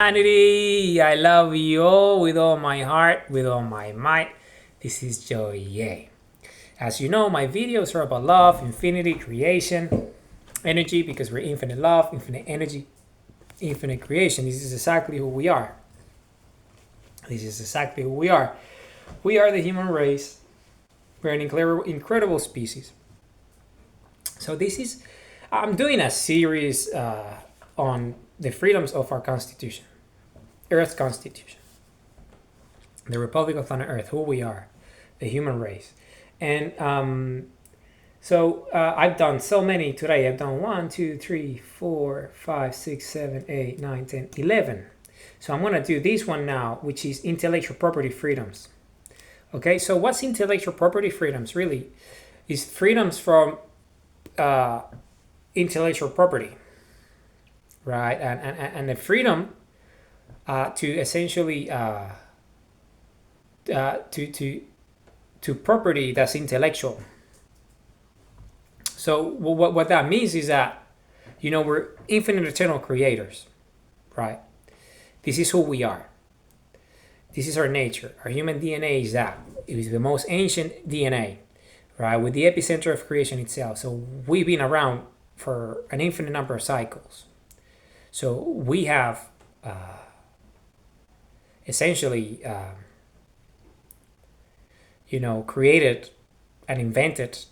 Humanity, I love you all with all my heart, with all my might. This is Joy. Yay. As you know, my videos are about love, infinity, creation, energy, because we're infinite love, infinite energy, infinite creation. This is exactly who we are. This is exactly who we are. We are the human race. We're an incredible species. So I'm doing a series on the freedoms of our Constitution, Earth's Constitution, the Republic of Planet Earth, who we are, the human race. And I've done so many today. I've done 1, 2, 3, 4, 5, 6, 7, 8, 9, 10, 11. So I'm going to do this one now, which is intellectual property freedoms. Okay, so what's intellectual property freedoms really? Is freedoms from intellectual property, right? And the freedom to essentially to property that's intellectual. So what that means is that, we're infinite eternal creators, right? This is who we are. This is our nature. Our human DNA is that. It is the most ancient DNA, right? With the epicenter of creation itself. So we've been around for an infinite number of cycles. So we have essentially, created and invented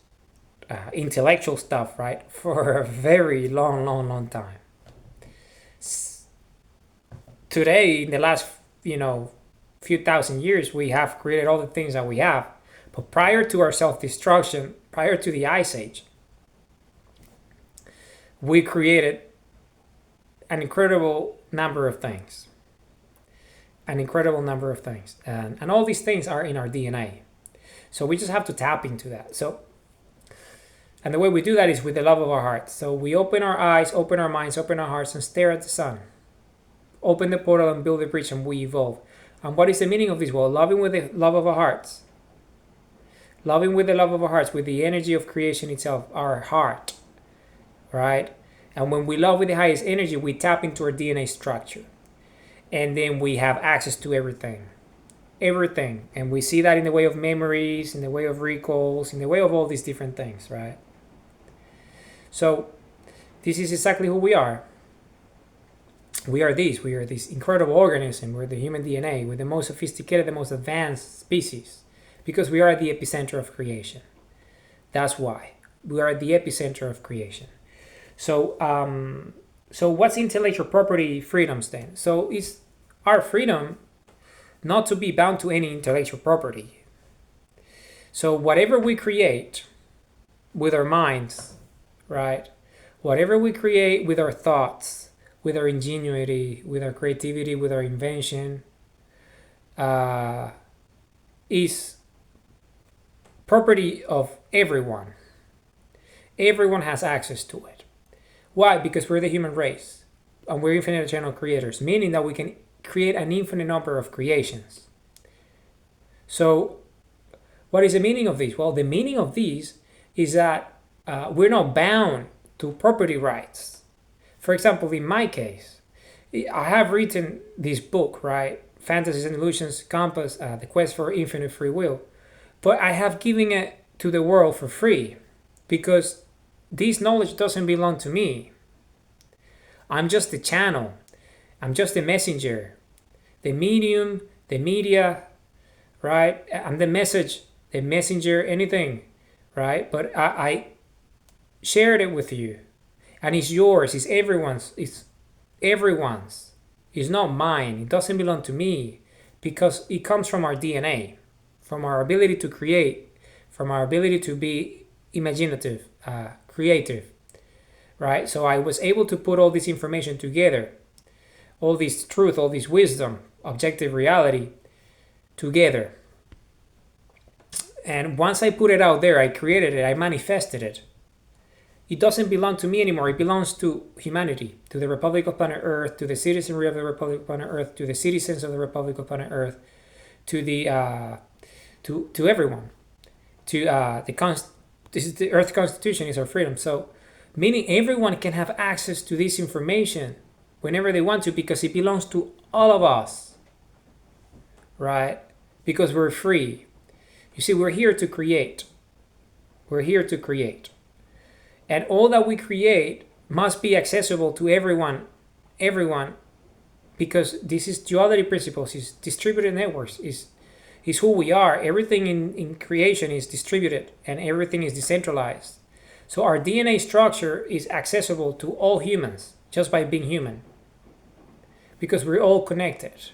intellectual stuff, right, for a very long time. Today, in the last, few thousand years, we have created all the things that we have. But prior to our self-destruction, prior to the Ice Age, we created an incredible number of things. And all these things are in our DNA. So we just have to tap into that. And the way we do that is with the love of our hearts. So we open our eyes, open our minds, open our hearts, and stare at the sun. Open the portal and build the bridge, and we evolve. And what is the meaning of this? Well, loving with the love of our hearts. Loving with the love of our hearts, with the energy of creation itself, our heart, right? And when we love with the highest energy, we tap into our DNA structure. And then we have access to everything. And we see that in the way of memories, in the way of recalls, in the way of all these different things, right? So this is exactly who we are. We are this incredible organism. We're the human DNA. We're the most sophisticated, the most advanced species, because we are at the epicenter of creation. That's why we are at the epicenter of creation. So what's intellectual property freedoms then? So it's our freedom not to be bound to any intellectual property. So whatever we create with our minds, right? Whatever we create with our thoughts, with our ingenuity, with our creativity, with our invention, is property of everyone. Everyone has access to it. Why? Because we're the human race, and we're infinite eternal creators, meaning that we can create an infinite number of creations. So what is the meaning of this? Well, the meaning of this is that we're not bound to property rights. For example, in my case, I have written this book, right? Fantasies and Illusions, Compass, The Quest for Infinite Free Will. But I have given it to the world for free because this knowledge doesn't belong to me. I'm just the channel. I'm just the messenger, the medium, the media, right? I'm the message, the messenger, anything, right? But I shared it with you. And it's yours, it's everyone's, It's not mine, it doesn't belong to me, because it comes from our DNA, from our ability to create, from our ability to be imaginative, creative, right? So I was able to put all this information together, all this truth, all this wisdom, objective reality together. And once I put it out there, I created it, I manifested it. It doesn't belong to me anymore. It belongs to humanity, to the Republic of Planet Earth, to the citizenry of the Republic of Planet Earth, to the citizens of the Republic of Planet Earth, to the to everyone, to this is the Earth Constitution is our freedom. So, meaning everyone can have access to this information whenever they want to, because it belongs to all of us, right? Because we're free. You see, we're here to create. We're here to create. And all that we create must be accessible to everyone, because this is duality principles, is distributed networks, is who we are. Everything in creation is distributed and everything is decentralized. So our DNA structure is accessible to all humans just by being human, because we're all connected,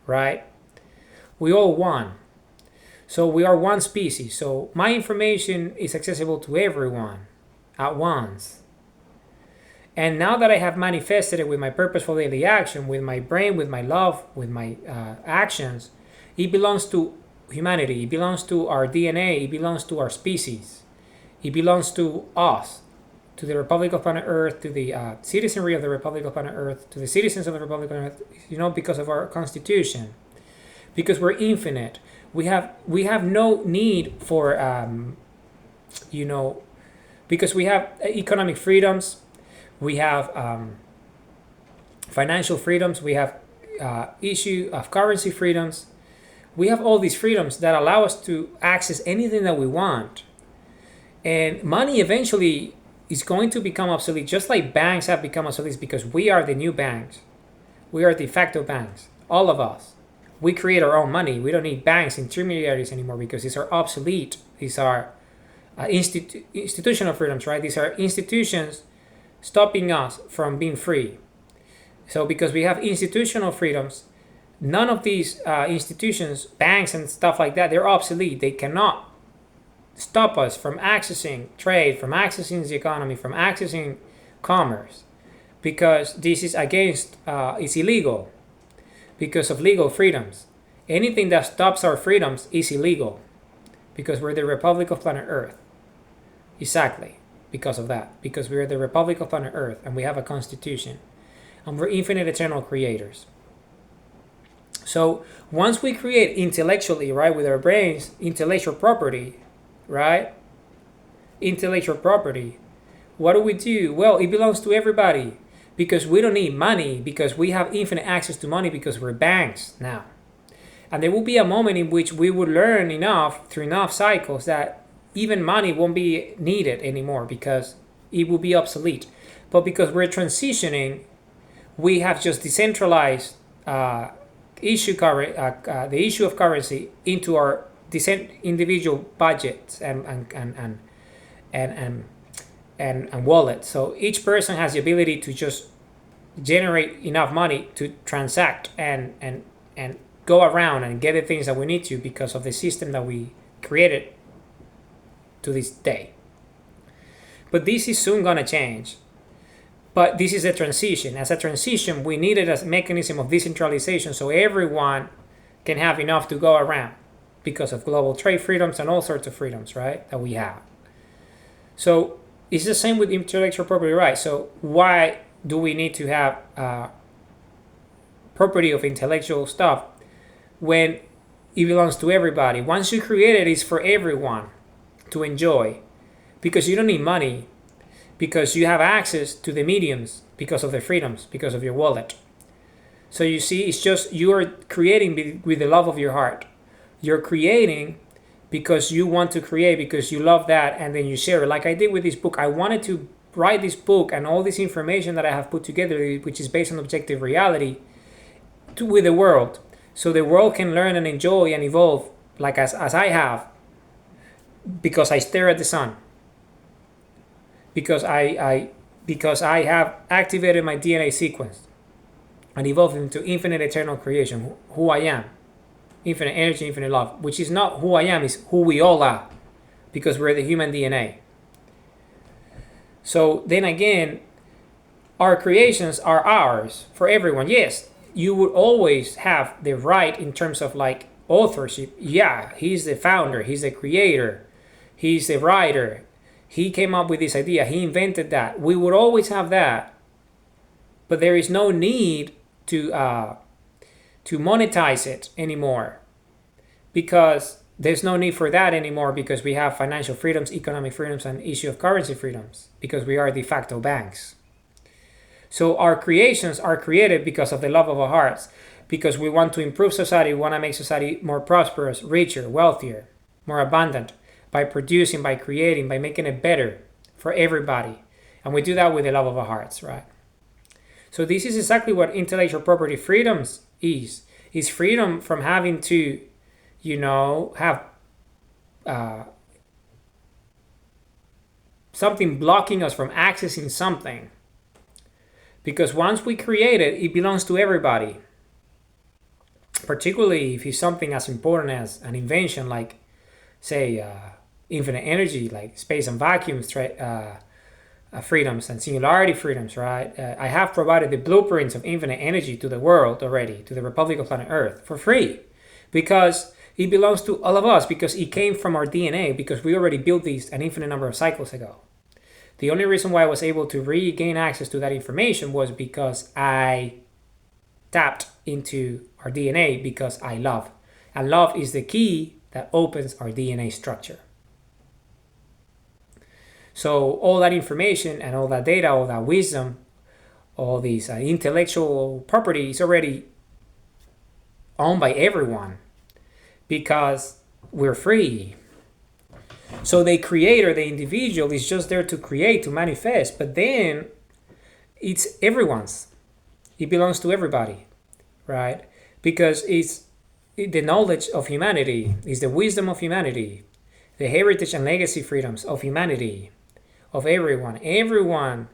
right? We all one. So we are one species. So my information is accessible to everyone at once. And now that I have manifested it with my purposeful daily action, with my brain, with my love, with my actions, it belongs to humanity. It belongs to our DNA. It belongs to our species. It belongs to us, to the Republic of Planet Earth, to the citizenry of the Republic of Planet Earth, to the citizens of the Republic of Planet Earth, because of our Constitution. Because we're infinite. We have no need for, because we have economic freedoms, we have financial freedoms, we have issue of currency freedoms. We have all these freedoms that allow us to access anything that we want. And money eventually is going to become obsolete, just like banks have become obsolete, because we are the new banks. We are de facto banks, all of us. We create our own money. We don't need banks, intermediaries anymore, because these are obsolete. These are institutional freedoms, right? These are institutions stopping us from being free. So because we have institutional freedoms, none of these institutions, banks and stuff like that, they're obsolete. They cannot stop us from accessing trade, from accessing the economy, from accessing commerce, because this is against, it's illegal. Because of legal freedoms. Anything that stops our freedoms is illegal, because we're the Republic of Planet Earth. Exactly, because of that. Because we're the Republic of Planet Earth and we have a constitution. And we're infinite eternal creators. So once we create intellectually, right, with our brains, intellectual property, right? Intellectual property. What do? Well, it belongs to everybody. Because we don't need money, because we have infinite access to money, because we're banks now. And there will be a moment in which we will learn enough, through enough cycles, that even money won't be needed anymore, because it will be obsolete. But because we're transitioning, we have just decentralized the issue of currency into our individual budgets and wallets. So each person has the ability to just generate enough money to transact and go around and get the things that we need to, because of the system that we created to this day. But this is soon going to change. But this is a transition. As a transition, we needed a mechanism of decentralization so everyone can have enough to go around, because of global trade freedoms and all sorts of freedoms, right, that we have. So it's the same with intellectual property rights. So why do we need to have property of intellectual stuff when it belongs to everybody? Once you create it, it's for everyone to enjoy, because you don't need money, because you have access to the mediums, because of the freedoms, because of your wallet. So you see, it's just you are creating with the love of your heart. You're creating because you want to create, because you love that, and then you share it. Like I did with this book. I wanted to write this book and all this information that I have put together, which is based on objective reality, with the world, so the world can learn and enjoy and evolve, like as I have, because I stare at the sun, because I have activated my DNA sequence and evolved into infinite eternal creation, who I am. Infinite energy, infinite love, which is not who I am, is who we all are, because we're the human DNA. So then again, our creations are ours for everyone. Yes, you would always have the right in terms of like authorship. Yeah, he's the founder, he's the creator, he's the writer, he came up with this idea, he invented that. We would always have that, but there is no need to monetize it anymore, because there's no need for that anymore, because we have financial freedoms, economic freedoms, and issue of currency freedoms, because we are de facto banks. So our creations are created because of the love of our hearts, because we want to improve society, we want to make society more prosperous, richer, wealthier, more abundant, by producing, by creating, by making it better for everybody. And we do that with the love of our hearts, right? So this is exactly what intellectual property freedoms is. It's freedom from having to, have something blocking us from accessing something. Because once we create it, it belongs to everybody. Particularly if it's something as important as an invention like, say, infinite energy, like space and vacuum freedoms and singularity freedoms, right? I have provided the blueprints of infinite energy to the world already, to the Republic of Planet Earth, for free. Because it belongs to all of us, because it came from our DNA, because we already built these an infinite number of cycles ago. The only reason why I was able to regain access to that information was because I tapped into our DNA, because I love. And love is the key that opens our DNA structure. So all that information and all that data, all that wisdom, all these intellectual property is already owned by everyone, because we're free. So the creator, the individual, is just there to create, to manifest, but then it's everyone's. It belongs to everybody, right? Because it's the knowledge of humanity, it's the wisdom of humanity, the heritage and legacy freedoms of humanity, of everyone. Everyone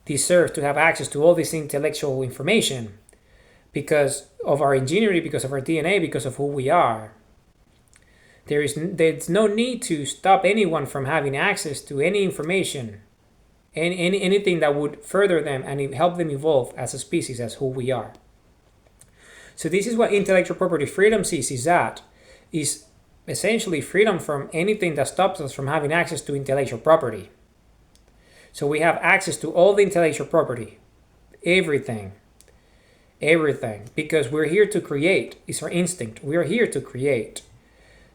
deserves to have access to all this intellectual information because of our ingenuity, because of our DNA, because of who we are. There's no need to stop anyone from having access to any information, anything that would further them and help them evolve as a species, as who we are. So this is what intellectual property freedom is essentially freedom from anything that stops us from having access to intellectual property. So we have access to all the intellectual property, everything, because we're here to create. It's our instinct. We're here to create.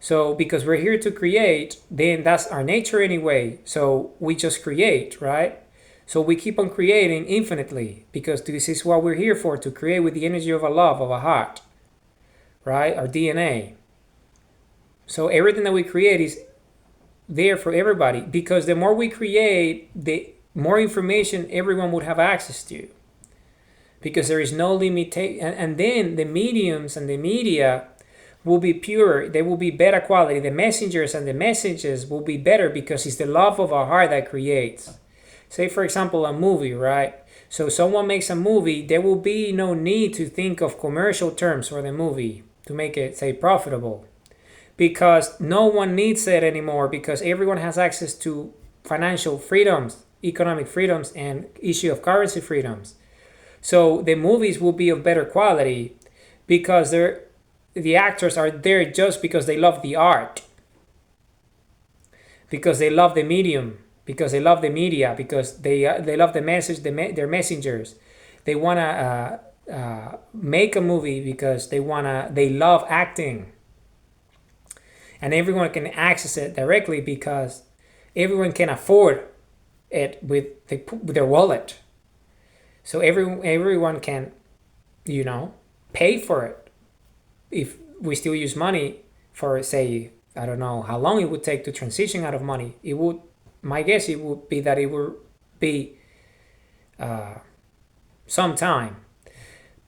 So because we're here to create, then that's our nature anyway. So we just create, right? So we keep on creating infinitely, because this is what we're here for, to create with the energy of a love, of a heart, right? Our DNA. So everything that we create is there for everybody, because the more we create, the more information everyone would have access to, because there is no limitation. And then the mediums and the media will be pure, they will be better quality. The messengers and the messages will be better, because it's the love of our heart that creates. Say, for example, a movie, right? So someone makes a movie, there will be no need to think of commercial terms for the movie to make it, say, profitable, because no one needs it anymore, because everyone has access to financial freedoms, economic freedoms, and issue of currency freedoms. So the movies will be of better quality, because the actors are there just because they love the art, because they love the medium, because they love the media, because they love the message, their messengers. They want to make a movie because they love acting. And everyone can access it directly, because everyone can afford it with their wallet. So everyone can, pay for it. If we still use money for, say, I don't know how long it would take to transition out of money. My guess it would be that it would be some time.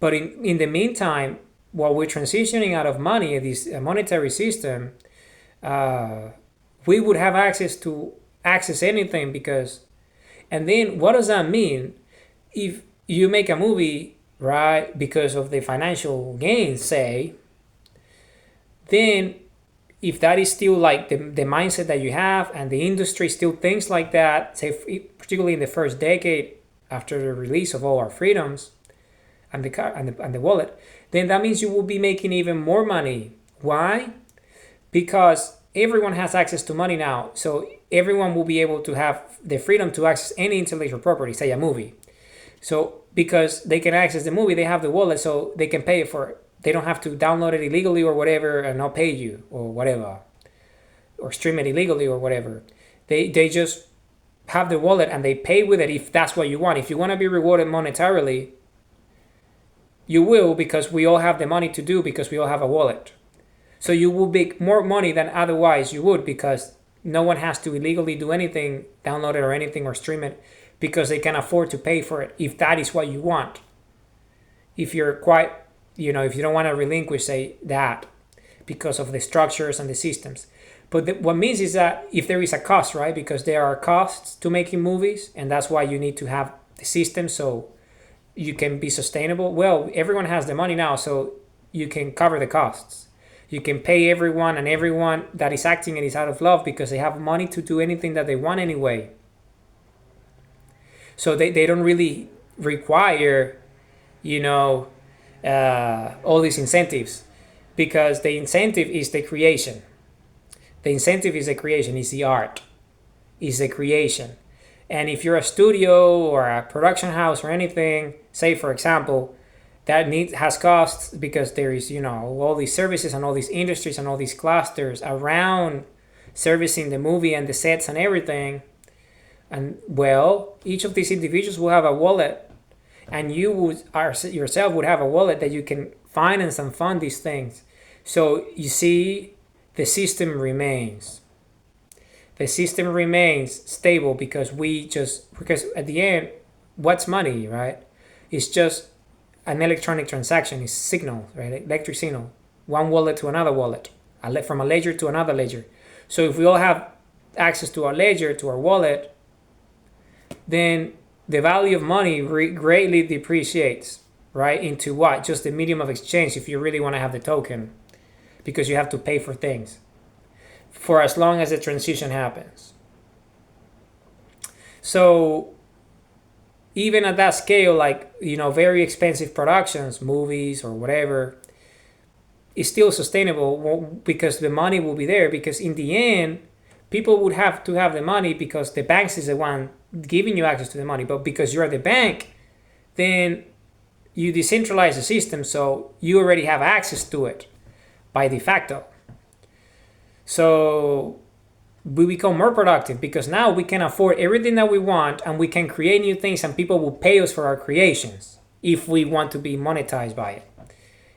But in the meantime, while we're transitioning out of money, this monetary system, we would have access to access anything, because, and then what does that mean? If you make a movie, right, because of the financial gains, say, then if that is still like the mindset that you have, and the industry still thinks like that, say, particularly in the first decade after the release of all our freedoms and the car and the wallet, then that means you will be making even more money. Why? Because everyone has access to money now, so everyone will be able to have the freedom to access any intellectual property, say a movie. So because they can access the movie, they have the wallet, so they can pay for it. They don't have to download it illegally or whatever and not pay you or whatever, or stream it illegally or whatever. They just have the wallet and they pay with it if that's what you want. If you want to be rewarded monetarily, you will, because we all have the money to do, because we all have a wallet. So you will make more money than otherwise you would, because no one has to illegally do anything, download it or anything or stream it, because they can afford to pay for it if that is what you want. If you're quite, if you don't want to relinquish, say, that because of the structures and the systems. But what means is that if there is a cost, right? Because there are costs to making movies, and that's why you need to have the system so you can be sustainable. Well, everyone has the money now, so you can cover the costs. You can pay everyone, and everyone that is acting it is out of love because they have money to do anything that they want anyway. So they don't really require, all these incentives, because the incentive is the creation. The incentive is the creation, is the art, is the creation. And if you're a studio or a production house or anything, say for example, that has costs because there is, all these services and all these industries and all these clusters around servicing the movie and the sets and everything. And well, each of these individuals will have a wallet, and you yourself would have a wallet that you can finance and fund these things. So you see, the system remains. The system remains stable because at the end, what's money, right? It's just an electronic transaction. It's signal, right? Electric signal. One wallet to another wallet, from a ledger to another ledger. So if we all have access to our ledger, to our wallet, then the value of money greatly depreciates, right? Into what? Just the medium of exchange if you really want to have the token, because you have to pay for things for as long as the transition happens. So even at that scale, like, very expensive productions, movies or whatever, is still sustainable because the money will be there, because in the end, people would have to have the money because the banks is the one giving you access to the money. But because you're the bank, then you decentralize the system, so you already have access to it by de facto. So we become more productive because now we can afford everything that we want, and we can create new things, and people will pay us for our creations if we want to be monetized by it.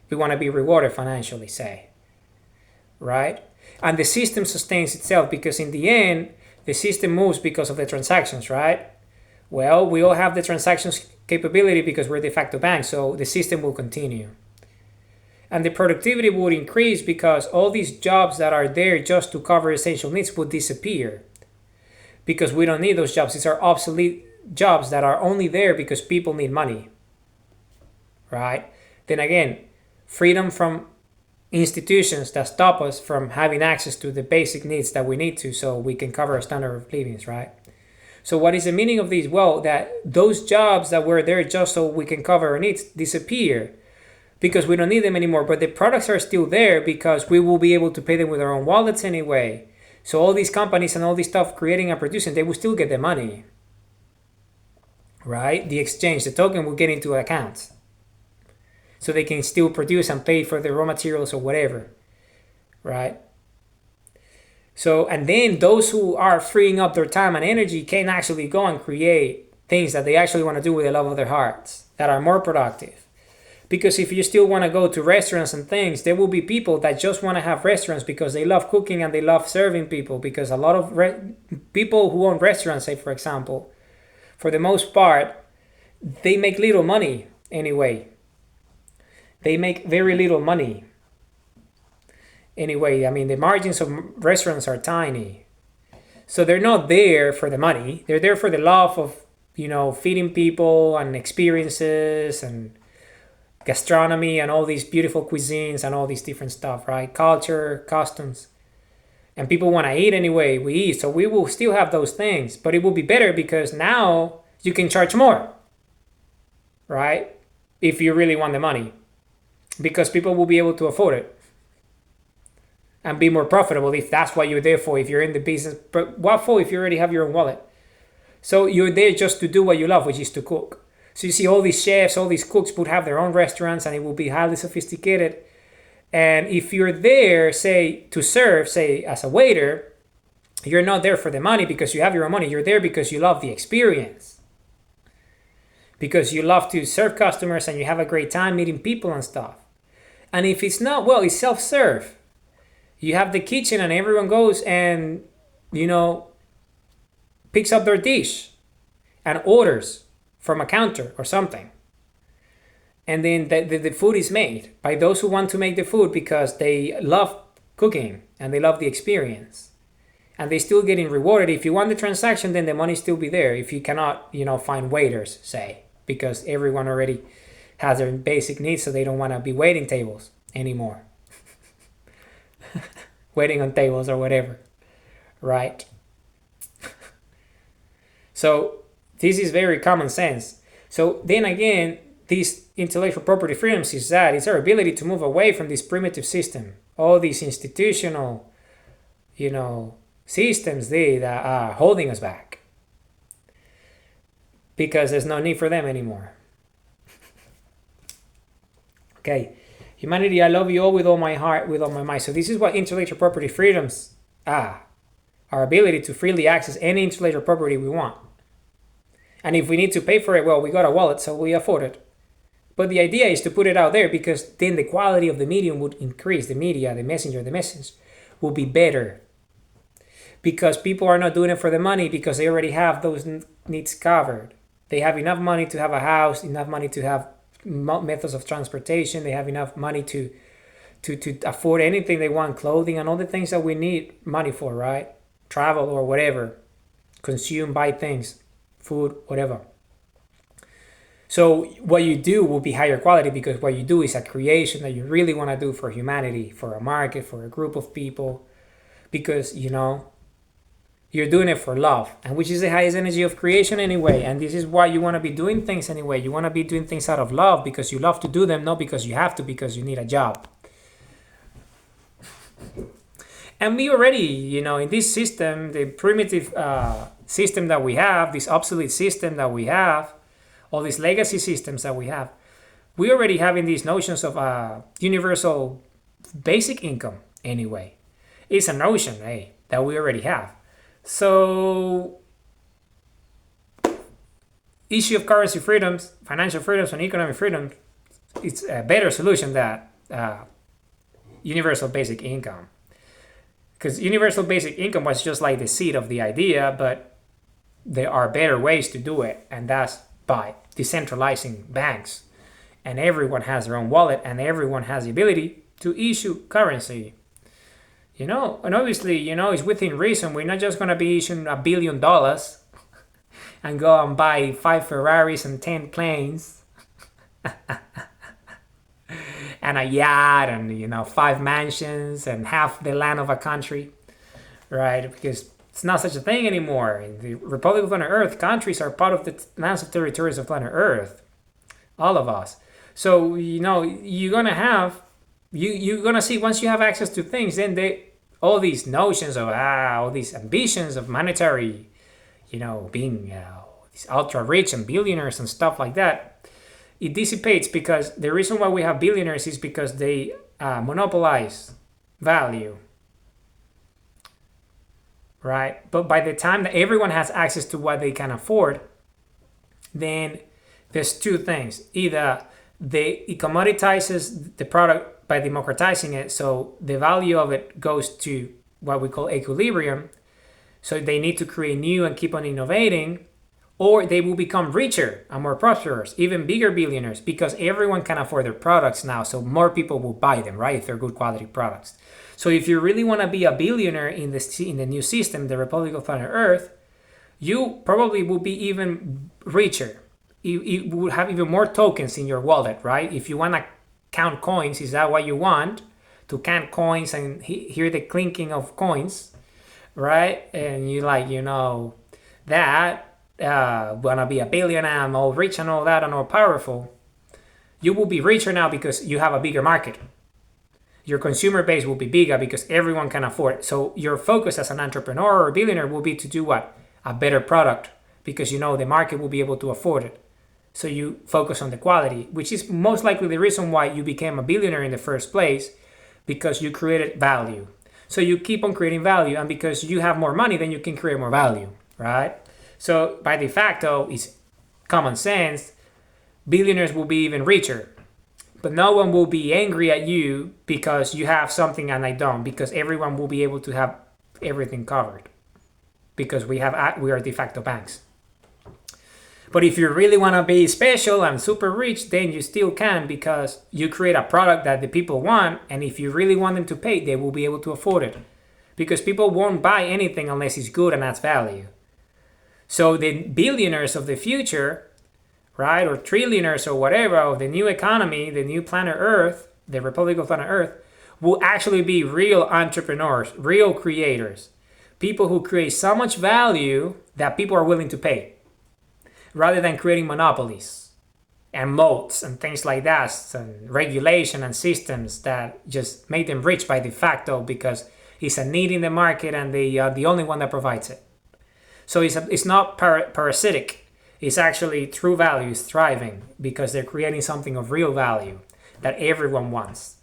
If we want to be rewarded financially, say. Right? And the system sustains itself because in the end, the system moves because of the transactions, right? Well, we all have the transactions capability because we're de facto bank, so the system will continue. And the productivity would increase because all these jobs that are there just to cover essential needs would disappear. Because we don't need those jobs. These are obsolete jobs that are only there because people need money. Right? Then again, freedom from institutions that stop us from having access to the basic needs that we need to, so we can cover a standard of living, right? So what is the meaning of these? Well, that those jobs that were there just so we can cover our needs disappear because we don't need them anymore, but the products are still there because we will be able to pay them with our own wallets anyway. So all these companies and all this stuff creating and producing, they will still get the money, right? The exchange, the token will get into accounts. So they can still produce and pay for the raw materials or whatever, right? So, and then those who are freeing up their time and energy can actually go and create things that they actually want to do with the love of their hearts that are more productive. Because if you still want to go to restaurants and things, there will be people that just want to have restaurants because they love cooking and they love serving people. Because a lot of people who own restaurants, say for example, for the most part, they make little money anyway. They make very little money. Anyway, I mean, the margins of restaurants are tiny. So they're not there for the money. They're there for the love of, feeding people and experiences and gastronomy and all these beautiful cuisines and all these different stuff, right? Culture, customs. And people want to eat anyway. We eat. So we will still have those things. But it will be better because now you can charge more, right? If you really want the money. Because people will be able to afford it and be more profitable if that's what you're there for, if you're in the business. But what for if you already have your own wallet? So you're there just to do what you love, which is to cook. So you see all these chefs, all these cooks would have their own restaurants and it will be highly sophisticated. And if you're there, say, to serve, say, as a waiter, You're not there for the money because you have your own money. You're there because you love the experience. Because you love to serve customers and you have a great time meeting people and stuff. And if it's not, well, it's self-serve. You have the kitchen and everyone goes and, picks up their dish and orders from a counter or something. And then the food is made by those who want to make the food because they love cooking and they love the experience. And they still getting rewarded. If you want the transaction, then the money still be there. If you cannot, find waiters, say, because everyone already has their basic needs, so they don't want to be waiting tables anymore. Waiting on tables or whatever, right? So this is very common sense. So then again, this intellectual property freedoms is that it's our ability to move away from this primitive system, all these institutional, systems that are holding us back, because there's no need for them anymore. Okay, humanity, I love you all with all my heart, with all my mind. So this is what intellectual property freedoms are. Our ability to freely access any intellectual property we want. And if we need to pay for it, well, we got a wallet, so we afford it. But the idea is to put it out there because then the quality of the medium would increase. The media, the messenger, the message will be better. Because people are not doing it for the money because they already have those needs covered. They have enough money to have a house, enough money to have methods of transportation. They have enough money to afford anything they want, clothing and all the things that we need money for, right? Travel or whatever. Consume, buy things, food, whatever. So what you do will be higher quality because what you do is a creation that you really want to do for humanity, for a market, for a group of people. Because, you're doing it for love, and which is the highest energy of creation anyway. And this is why you want to be doing things anyway. You want to be doing things out of love because you love to do them, not because you have to, because you need a job. And we already, in this system, the primitive system that we have, this obsolete system that we have, all these legacy systems that we have, we already having these notions of universal basic income anyway. It's a notion, that we already have. So, issue of currency freedoms, financial freedoms, and economic freedoms, it's a better solution than universal basic income. Because universal basic income was just like the seed of the idea, but there are better ways to do it, and that's by decentralizing banks. And everyone has their own wallet, and everyone has the ability to issue currency. And obviously, it's within reason. We're not just going to be issuing $1 billion and go and buy 5 Ferraris and 10 planes and a yacht and, 5 mansions and half the land of a country, right? Because it's not such a thing anymore. In the Republic of Planet Earth, countries are part of the lands of territories of planet Earth. All of us. So, you're going to have... You're going to see once you have access to things, then all these notions of, all these ambitions of monetary, being these ultra rich and billionaires and stuff like that, it dissipates because the reason why we have billionaires is because they monopolize value, right? But by the time that everyone has access to what they can afford, then there's two things. Either it commoditizes the product by democratizing it, so the value of it goes to what we call equilibrium, so they need to create new and keep on innovating, or they will become richer and more prosperous, even bigger billionaires, because everyone can afford their products now, so more people will buy them, right, if they're good quality products. So if you really want to be a billionaire in the new system, the Republic of Planet Earth, you probably will be even richer. You would have even more tokens in your wallet, right? If you want to count coins, is that what you want? To count coins and hear the clinking of coins, right? And you that, wanna be a billionaire, I'm all rich and all that and all powerful. You will be richer now because you have a bigger market. Your consumer base will be bigger because everyone can afford it. So your focus as an entrepreneur or billionaire will be to do what? A better product, because the market will be able to afford it. So you focus on the quality, which is most likely the reason why you became a billionaire in the first place, because you created value. So you keep on creating value, and because you have more money, then you can create more value, right? So by de facto, it's common sense. Billionaires will be even richer, but no one will be angry at you because you have something and I don't, because everyone will be able to have everything covered because we are de facto banks. But if you really want to be special and super rich, then you still can, because you create a product that the people want, and if you really want them to pay, they will be able to afford it, because people won't buy anything unless it's good and adds value. So the billionaires of the future, right, or trillionaires or whatever of the new economy, the new planet Earth, the Republic of Planet Earth, will actually be real entrepreneurs, real creators, people who create so much value that people are willing to pay, rather than creating monopolies and moats and things like that, and regulation and systems that just make them rich by de facto because it's a need in the market and they are the only one that provides it. So it's not parasitic. It's actually true value is thriving because they're creating something of real value that everyone wants,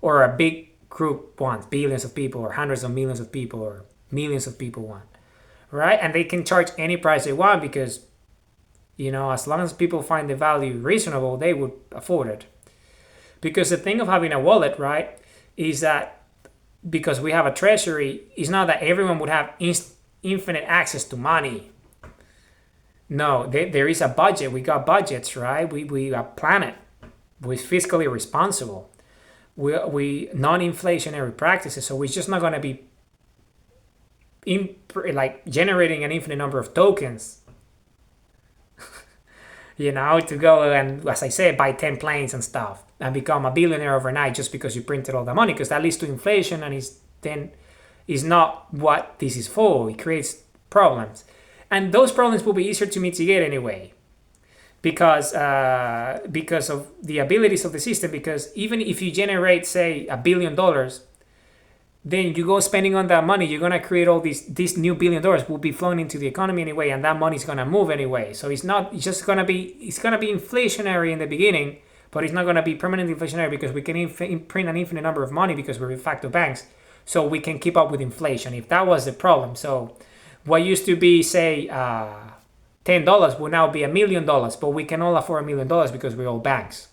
or a big group wants, billions of people or hundreds of millions of people or millions of people want, right? And they can charge any price they want because, as long as people find the value reasonable, they would afford it. Because the thing of having a wallet, right, is that because we have a treasury, it's not that everyone would have infinite access to money. No, there is a budget. We got budgets, right? We plan it. We're fiscally responsible. We non-inflationary practices. So we're just not going to be generating an infinite number of tokens, to go and, as I said, buy 10 planes and stuff and become a billionaire overnight just because you printed all the money, because that leads to inflation and is not what this is for. It creates problems. And those problems will be easier to mitigate anyway because of the abilities of the system. Because even if you generate, say, $1 billion, then you go spending on that money, you're going to create all these new $1 billion will be flowing into the economy anyway, and that money is going to move anyway. So it's going to be inflationary in the beginning, but it's not going to be permanently inflationary because we can print an infinite number of money because we're de facto banks. So we can keep up with inflation if that was the problem. So what used to be, say, $10 will now be $1 million, but we can all afford $1 million because we're all banks.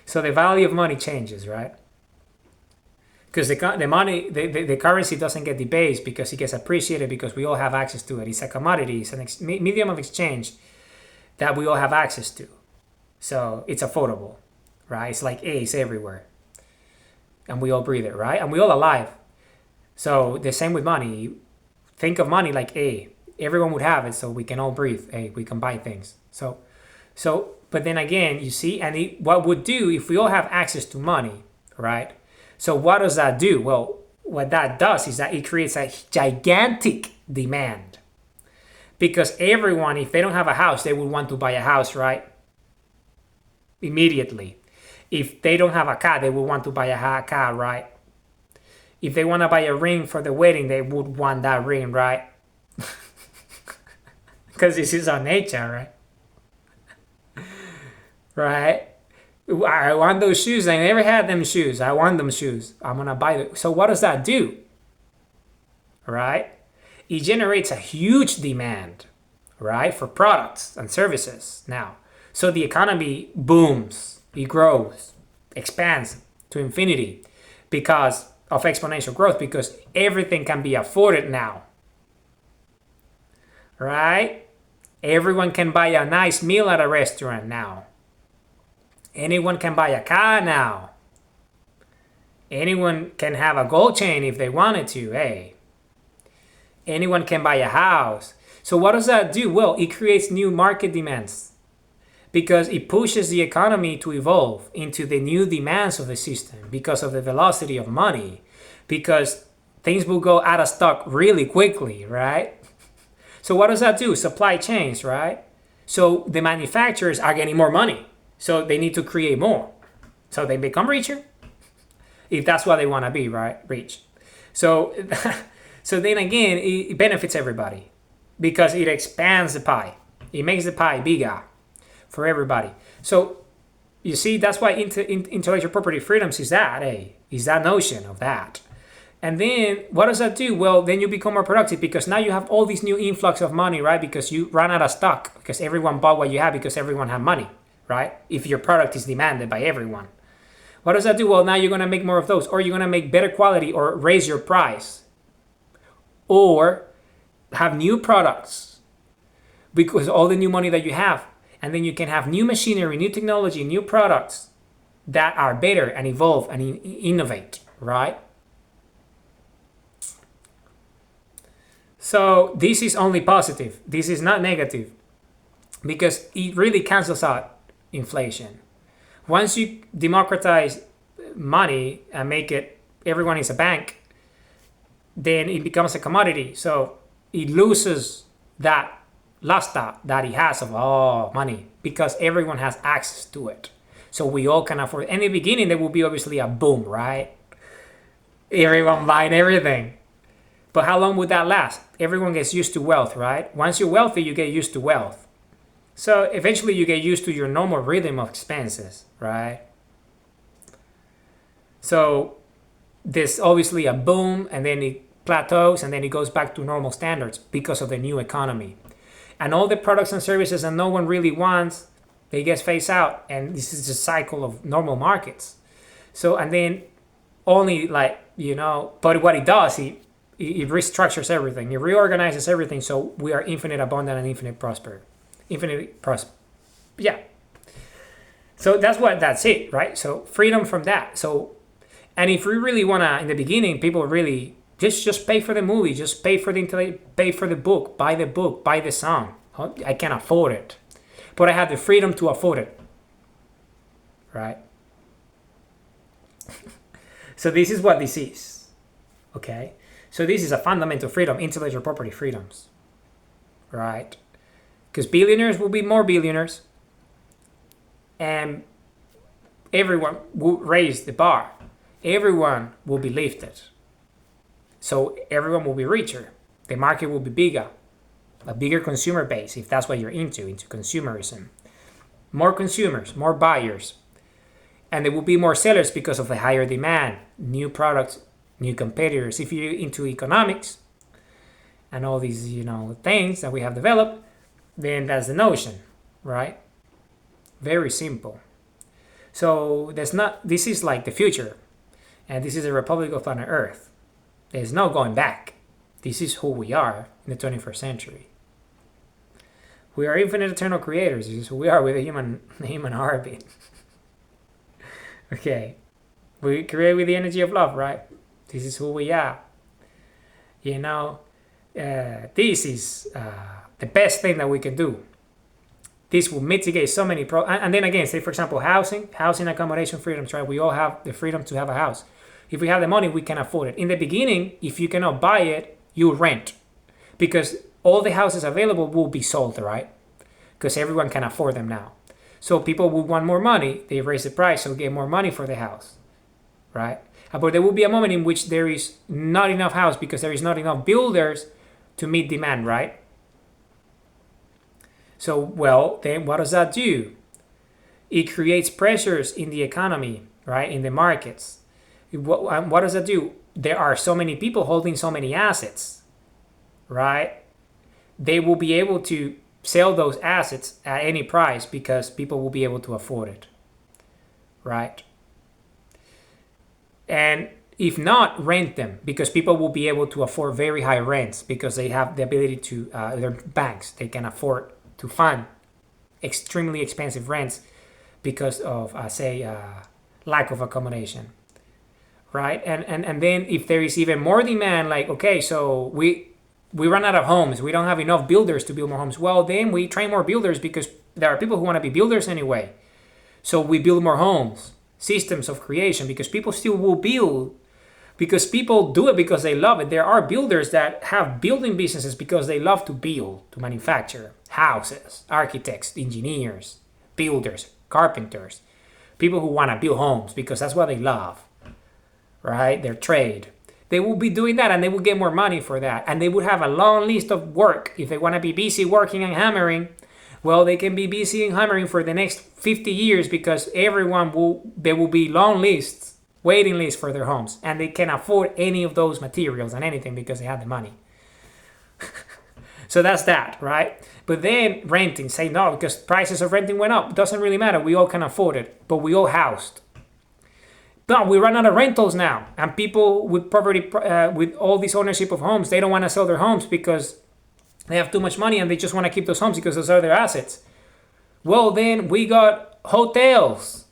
So the value of money changes, right? Because the money, the currency doesn't get debased because it gets appreciated because we all have access to it. It's a commodity, it's an medium of exchange that we all have access to. So it's affordable, right? It's like air, it's everywhere. And we all breathe it, right? And we all alive. So the same with money. Think of money like air. Everyone would have it, so we can all breathe. Hey, we can buy things. So, but then again, you see, and what would do if we all have access to money, right? So what does that do? Well, what that does is that it creates a gigantic demand. Because everyone, if they don't have a house, they would want to buy a house, right? Immediately. If they don't have a car, they would want to buy a car, right? If they want to buy a ring for the wedding, they would want that ring, right? Because this is our nature, right? Right? I want those shoes. I never had them shoes. I want them shoes. I'm going to buy them. So what does that do? Right? It generates a huge demand, right, for products and services now. So the economy booms. It grows, expands to infinity because of exponential growth, because everything can be afforded now. Right? Everyone can buy a nice meal at a restaurant now. Anyone can buy a car now. Anyone can have a gold chain if they wanted to. Hey. Anyone can buy a house. So what does that do? Well, it creates new market demands because it pushes the economy to evolve into the new demands of the system because of the velocity of money, because things will go out of stock really quickly, right? So what does that do? Supply chains, right? So the manufacturers are getting more money. So they need to create more. So they become richer. If that's what they want to be, right? Rich. So then again, it benefits everybody because it expands the pie. It makes the pie bigger for everybody. So You see, that's why intellectual property freedoms is that, is that notion of that. And then what does that do? Well, then you become more productive because now you have all this new influx of money, right? Because you run out of stock because everyone bought what you have because everyone had money, right? If your product is demanded by everyone. What does that do? Well, now you're going to make more of those, or you're going to make better quality or raise your price or have new products because all the new money that you have. And then you can have new machinery, new technology, new products that are better and evolve and innovate, right? So this is only positive. This is not negative because it really cancels out inflation. Once you democratize money and make it, everyone is a bank, then it becomes a commodity. So it loses that luster that it has of money because everyone has access to it. So we all can afford it. In the beginning, there will be obviously a boom, right? Everyone buying everything. But how long would that last? Everyone gets used to wealth, right? Once you're wealthy, you get used to wealth. So eventually you get used to your normal rhythm of expenses, right? So there's obviously a boom and then it plateaus and then it goes back to normal standards because of the new economy. And all the products and services that no one really wants, they get phased out. And this is the cycle of normal markets. So, and then only but what it does, it restructures everything. It reorganizes everything. So we are infinite abundant and infinite prosper. Yeah. So that's it, right? So freedom from that. So, and if we really want to, in the beginning, people really just pay for the movie, just pay for pay for the book, buy the song. I can afford it, but I have the freedom to afford it, right? So this is what this is, okay? So this is a fundamental freedom, intellectual property freedoms, right? Because billionaires will be more billionaires, and everyone will raise the bar. Everyone will be lifted. So everyone will be richer. The market will be bigger. A bigger consumer base, if that's what you're into consumerism. More consumers, more buyers. And there will be more sellers because of the higher demand, new products, new competitors. If you're into economics and all these, things that we have developed, then that's the notion, right? Very simple. So this is like the future. And this is a republic of planet Earth. There's no going back. This is who we are in the 21st century. We are infinite eternal creators. This is who we are with the human heartbeat. Okay. We create with the energy of love, right? This is who we are. This is the best thing that we can do. This will mitigate so many problems. And then again, say for example, housing accommodation freedoms, right? We all have the freedom to have a house. If we have the money, we can afford it. In the beginning, if you cannot buy it, you rent. Because all the houses available will be sold, right? Because everyone can afford them now. So people will want more money. They raise the price, so get more money for the house, right? But there will be a moment in which there is not enough house because there is not enough builders to meet demand, right? So, well, then what does that do? It creates pressures in the economy, right? In the markets. What does that do? There are so many people holding so many assets, right? They will be able to sell those assets at any price because people will be able to afford it, right? And if not, rent them because people will be able to afford very high rents because they have the ability to, their banks, they can afford to fund extremely expensive rents because of, lack of accommodation, right? And then if there is even more demand, like, okay, so we run out of homes, we don't have enough builders to build more homes. Well, then we train more builders because there are people who want to be builders anyway. So we build more homes, systems of creation, because people still will build, because people do it because they love it. There are builders that have building businesses because they love to build, to manufacture houses, architects, engineers, builders, carpenters, people who want to build homes because that's what they love, right? Their trade. They will be doing that and they will get more money for that. And they would have a long list of work if they want to be busy working and hammering. Well, they can be busy and hammering for the next 50 years because there will be long lists, waiting lists for their homes, and they can afford any of those materials and anything because they have the money. So that's that, right? But then renting, say no, because prices of renting went up. Doesn't really matter. We all can afford it, but we all housed. But we run out of rentals now, and people with property, with all this ownership of homes, they don't want to sell their homes because they have too much money and they just want to keep those homes because those are their assets. Well, then we got hotels,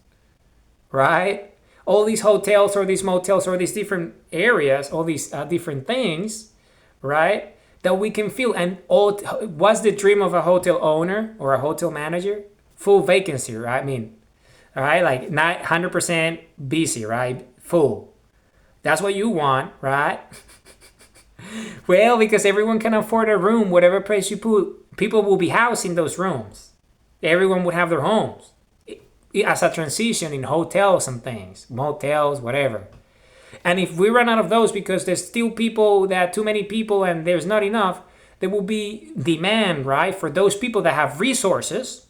right? All these hotels or these motels or these different areas, all these different things, right? That we can fill. And what's the dream of a hotel owner or a hotel manager? Full vacancy, right? I mean, all right, like not 100% busy, right? Full. That's what you want, right? Well, because everyone can afford a room, whatever place you put, people will be housed in those rooms. Everyone would have their homes as a transition in hotels and things, motels, whatever. And if we run out of those because there's still too many people and there's not enough, there will be demand, right, for those people that have resources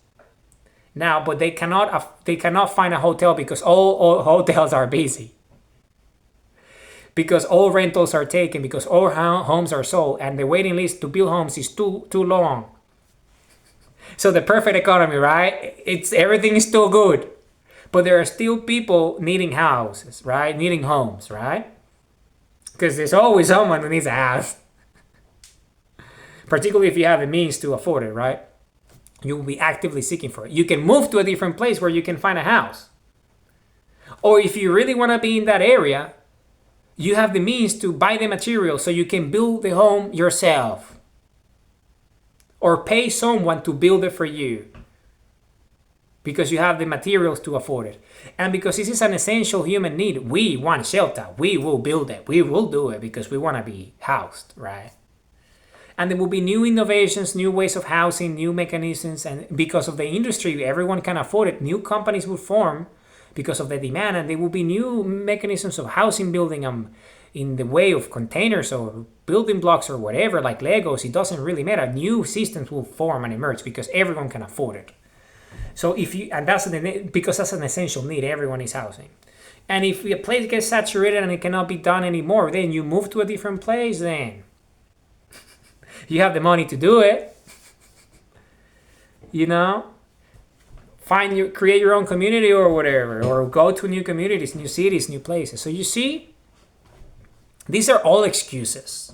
now, but they cannot find a hotel because all hotels are busy. Because all rentals are taken, because all homes are sold, and the waiting list to build homes is too long. So the perfect economy, right? Everything is still good, but there are still people needing houses, right? Needing homes, right? Because there's always someone who needs a house. Particularly if you have the means to afford it, right? You will be actively seeking for it. You can move to a different place where you can find a house. Or if you really want to be in that area, you have the means to buy the material so you can build the home yourself. Or pay someone to build it for you. Because you have the materials to afford it. And because this is an essential human need, we want shelter. We will build it. We will do it because we want to be housed, right? And there will be new innovations, new ways of housing, new mechanisms. And because of the industry, everyone can afford it. New companies will form because of the demand. And there will be new mechanisms of housing building in the way of containers or building blocks or whatever, like Legos. It doesn't really matter. New systems will form and emerge because everyone can afford it. So because that's an essential need. Everyone is housing. And if a place gets saturated and it cannot be done anymore, then you move to a different place then. You have the money to do it, create your own community or whatever, or go to new communities, new cities, new places. So you see, these are all excuses.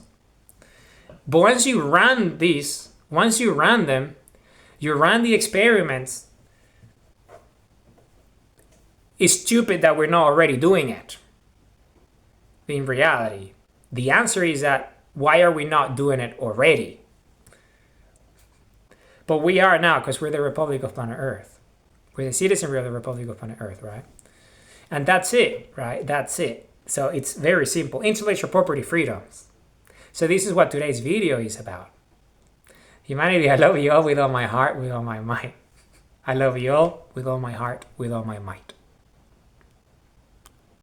But once you run them, you run the experiments, it's stupid that we're not already doing it. In reality, the answer is that why are we not doing it already? But we are now because we're the Republic of Planet Earth. We're the citizenry of the Republic of Planet Earth, right? And that's it, right? That's it. So it's very simple. Intellectual property freedoms. So this is what today's video is about. Humanity, I love you all with all my heart, with all my might. I love you all with all my heart, with all my might.